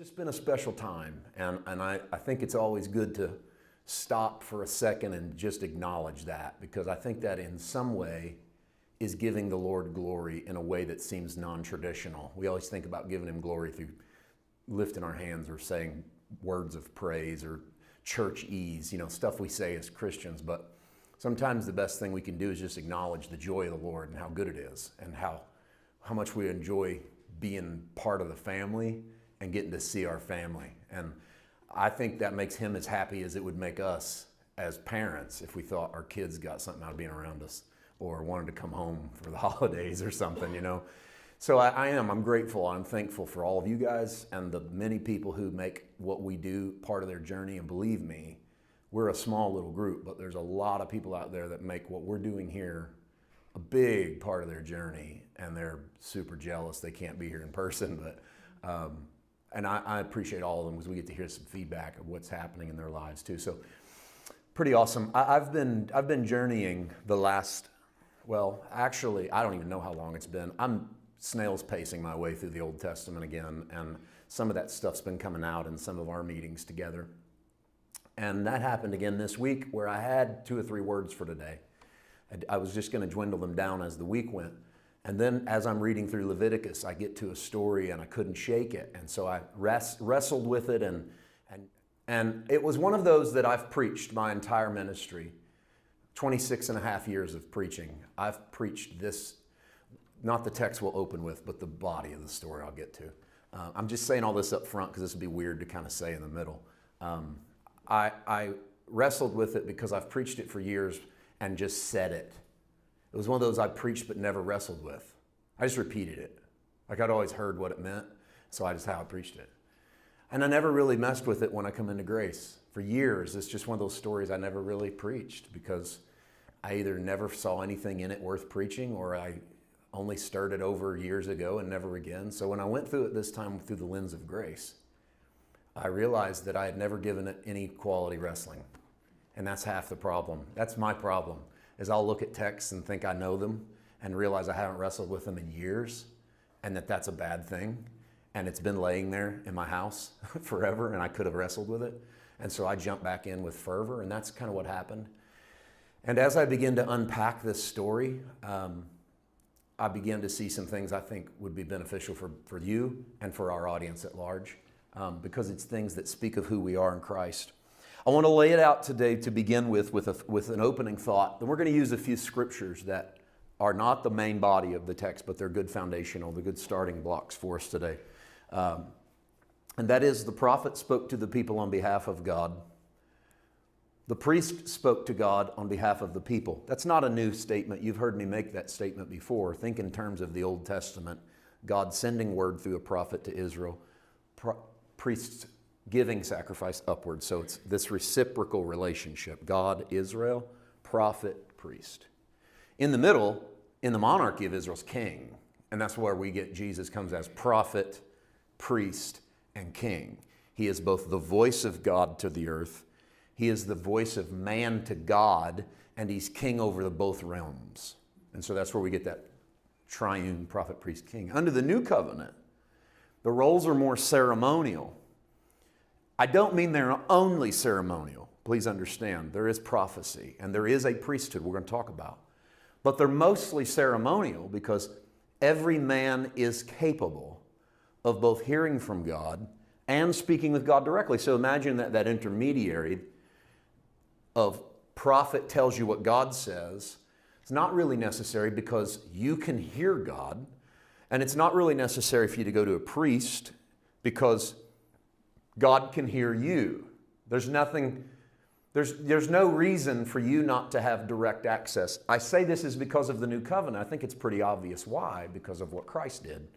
just been a special time, and I think it's always good to stop for a second and just acknowledge that, because I think that in some way is giving the Lord glory in a way that seems non-traditional. We always think about giving Him glory through lifting our hands or saying words of praise or church ease, stuff we say as Christians, but sometimes the best thing we can do is just acknowledge the joy of the Lord and how good it is and how much we enjoy being part of the family and getting to see our family. And I think that makes Him as happy as it would make us as parents if we thought our kids got something out of being around us or wanted to come home for the holidays or something, So I'm grateful, I'm thankful for all of you guys and the many people who make what we do part of their journey. And believe me, we're a small little group, but there's a lot of people out there that make what we're doing here a big part of their journey, and they're super jealous they can't be here in person, but and I appreciate all of them because we get to hear some feedback of what's happening in their lives too. So pretty awesome. I've been journeying the last, well, actually, I don't even know how long it's been. I'm snail's pacing my way through the Old Testament again, and some of that stuff's been coming out in some of our meetings together. And that happened again this week where I had 2 or 3 words for today. I was just going to dwindle them down as the week went. And then as I'm reading through Leviticus, I get to a story and I couldn't shake it. And so I wrestled with it, and it was one of those that I've preached my entire ministry, 26 and a half years of preaching. I've preached this, not the text we'll open with, but the body of the story I'll get to. I'm just saying all this up front because this would be weird to kind of say in the middle. I wrestled with it because I've preached it for years and just said it. It was one of those I preached but never wrestled with. I just repeated it. Like I'd always heard what it meant, so I just how I preached it. And I never really messed with it when I come into grace. For years, it's just one of those stories I never really preached because I either never saw anything in it worth preaching or I only stirred it over years ago and never again. So when I went through it this time through the lens of grace, I realized that I had never given it any quality wrestling. And that's half the problem. That's my problem, is I'll look at texts and think I know them and realize I haven't wrestled with them in years and that's a bad thing. And it's been laying there in my house forever and I could have wrestled with it. And so I jumped back in with fervor, and that's kind of what happened. And as I begin to unpack this story, I began to see some things I think would be beneficial for you and for our audience at large, because it's things that speak of who we are in Christ. I want to lay it out today to begin with an opening thought. Then we're going to use a few scriptures that are not the main body of the text, but they're good foundational, the good starting blocks for us today. And that is, the prophet spoke to the people on behalf of God. The priest spoke to God on behalf of the people. That's not a new statement. You've heard me make that statement before. Think in terms of the Old Testament, God sending word through a prophet to Israel, priests giving sacrifice upward. So it's this reciprocal relationship. God, Israel, prophet, priest. In the middle, in the monarchy of Israel's king. And that's where we get Jesus comes as prophet, priest, and king. He is both the voice of God to the earth. He is the voice of man to God, and he's king over the both realms. And so that's where we get that triune prophet, priest, king. Under the new covenant, the roles are more ceremonial. I don't mean they're only ceremonial. Please understand, there is prophecy and there is a priesthood we're going to talk about. But they're mostly ceremonial because every man is capable of both hearing from God and speaking with God directly. So imagine that intermediary of prophet tells you what God says. It's not really necessary because you can hear God. And it's not really necessary for you to go to a priest because God can hear you. There's no reason for you not to have direct access. I say this is because of the new covenant. I think it's pretty obvious why, because of what Christ did.